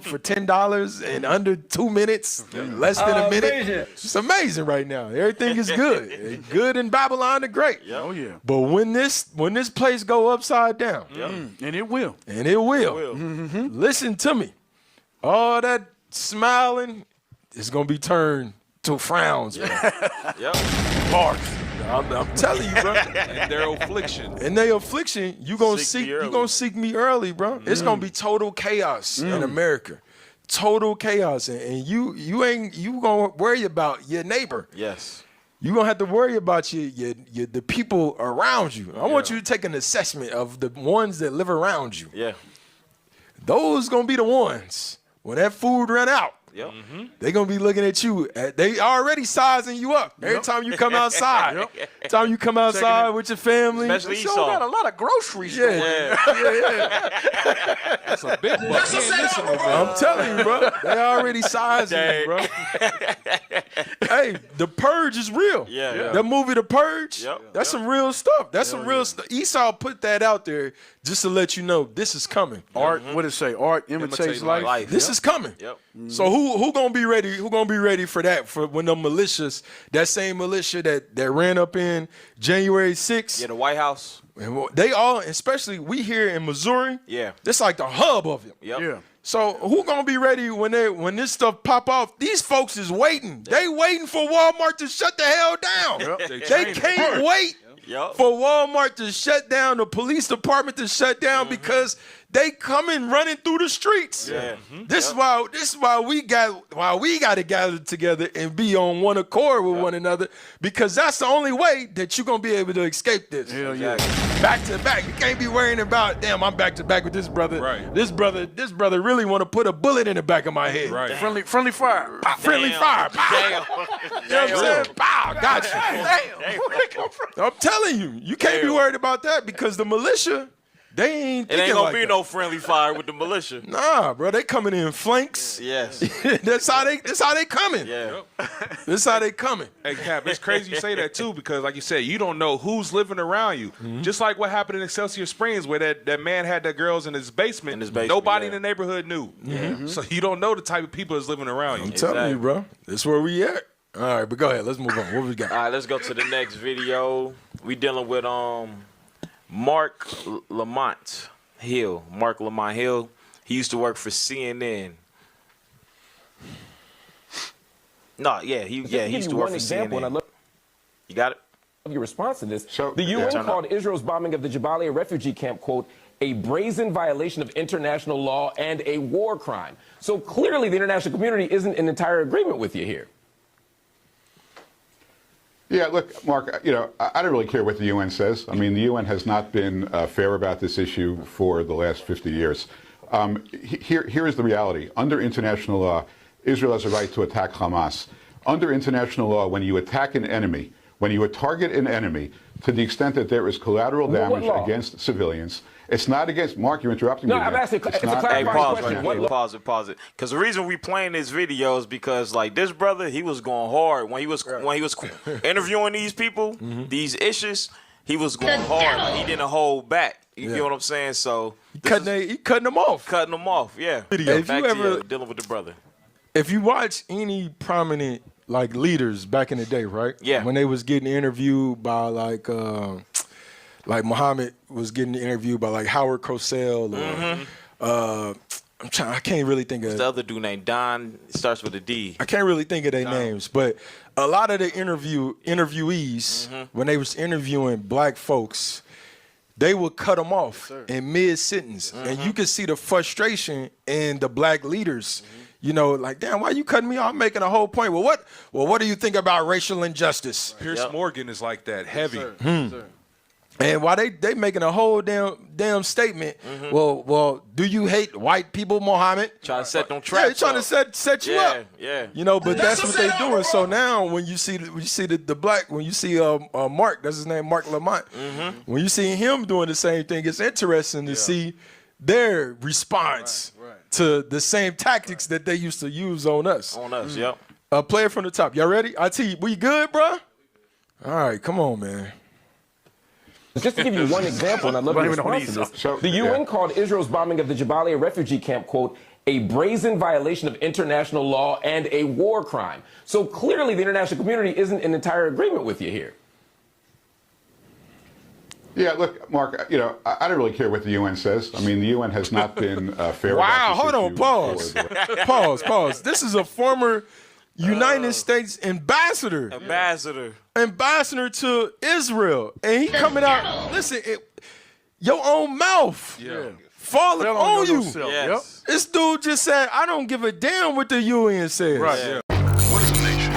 book for $10 in under 2 minutes, less than a minute. Amazing. It's amazing right now. Everything is good. Good in Babylon, the Great. Yep. Oh, yeah. But when this place go upside down, And it will. and it will, listen to me, all that smiling is gonna be turned to frowns, man. Yep. Marks. I'm telling you, bro. And their affliction. In their affliction, you gonna Seek me you early. gonna seek me early, bro. It's gonna be total chaos in America. Total chaos, and you gonna worry about your neighbor. Yes. You gonna have to worry about the people around you. I want you to take an assessment of the ones that live around you. Yeah. Those gonna be the ones when that food run out. Yep. They gonna be looking at you. They already sizing you up every time you come outside. Every time you come outside with your family. Especially So Esau. got a lot of groceries. Yeah. That's a big buck. He ain't missing no man. I'm telling you, bro. They already sizing you, bro. Hey, the Purge is real. Yeah. That movie, The Purge, Yep. that's some real stuff. That's some real stuff. Esau put that out there just to let you know this is coming. Art, what does it say? Art imitates life. life. This is coming. Yep. So who gonna be ready? Who gonna be ready for that? For when the militias, that same militia that ran up in January 6th, Yeah, the White House. and they all, especially we here in Missouri, Yeah. this like the hub of it. Yep. Yeah. So who gonna be ready when this stuff pop off? These folks is waiting. They waiting for Walmart to shut the hell down. They can't wait Yep. for Walmart to shut down, the police department to shut down because they coming running through the streets. Yeah. This is why we got to gather together and be on one accord with one another, because that's the only way that you're gonna be able to escape this. Hell yeah. Back to back. You can't be worrying about, damn, I'm back to back with this brother. Right. This brother really want to put a bullet in the back of my head. Right. Friendly fire. Pow, friendly fire. Pow. Damn. You know what I'm saying? Pow, got you. Damn. Where'd it come from? I'm telling you can't be worried about that, because the militia, they ain't It thinking ain't gonna like be that. no friendly fire with the militia. Nah, bro, they coming in flanks. Yes. That's how they coming. Yeah. That's how they coming. Hey, Cap, it's crazy you say that, too, because, like you said, you don't know who's living around you. Just like what happened in Excelsior Springs, where that man had the girls in his basement. Nobody in the neighborhood knew. So you don't know the type of people that's living around you. I'm telling you, bro. That's where we at. All right, but go ahead. Let's move on. What we got? All right, let's go to the next video. We dealing with Mark Lamont Hill. Mark Lamont Hill. He used to work for CNN. He used to work for CNN. You got it? Your response to this. So, the UN turn called Israel's bombing of the Jabalia refugee camp, quote, a brazen violation of international law and a war crime. So clearly the international community isn't in entire agreement with you here. Yeah, look, Mark, I don't really care what the UN says. I mean, the UN has not been fair about this issue for the last 50 years. Here is the reality. Under international law, Israel has a right to attack Hamas. Under international law, when you attack an enemy, when you target an enemy, to the extent that there is collateral damage against civilians, it's not against, Mark, you're interrupting me. No, I'm asking, it's a clarifying question. Pause it. Because the reason we playing this video is because, like, this brother, he was going hard. When he was interviewing these people, these issues, he was going hard. Like, he didn't hold back. You know what I'm saying? So He cutting them off. Cutting them off, yeah. If you Back to ever dealing with the brother. If you watch any prominent like leaders back in the day, right? Yeah. When they was getting interviewed by like Muhammad was getting interviewed by like Howard Cosell or I can't really think of the other dude named Don. It starts with a D. I can't really think of their names, but a lot of the interviewees when they was interviewing black folks, they would cut them off in mid-sentence, and you could see the frustration in the black leaders. You know, like, damn, why you cutting me off? I'm making a whole point. Well, what do you think about racial injustice? Pierce Morgan is like that, heavy. Yes, sir. And why they making a whole damn statement? Well, do you hate white people, Muhammad? Trying to set them traps. Yeah, they're trying to set you up. Yeah. You know, but that's what they doing. So now when you see the black, when you see Mark, that's his name, Mark Lamont. When you see him doing the same thing, it's interesting to see their response to the same tactics that they used to use on us. Yep. Play it from the top. Y'all ready? IT, we good, bro? All right, come on, man. Just to give you one example, and I'd love your response to this. The UN called Israel's bombing of the Jabalia refugee camp, quote, a brazen violation of international law and a war crime. So clearly the international community isn't in entire agreement with you here. Yeah, look, Mark, you know, I don't really care what the UN says. I mean, the UN has not been fair. Wow, about hold on, this pause. Pause. This is a former United States ambassador to Israel. And he coming out, listen, your own mouth falling on you. Yes. This dude just said, I don't give a damn what the UN says. Right. Yeah. What is a nation?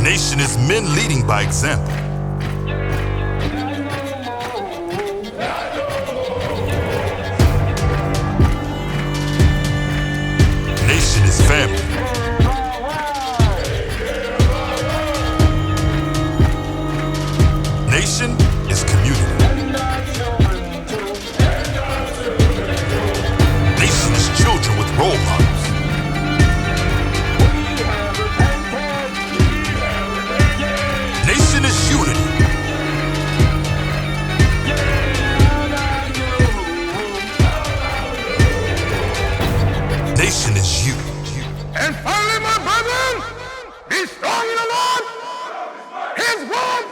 Nation is men leading by example. Nation is family. Nation is community. Nation is children with role models. Nation is unity. Nation is you. And finally, my brethren, be strong in the Lord. His word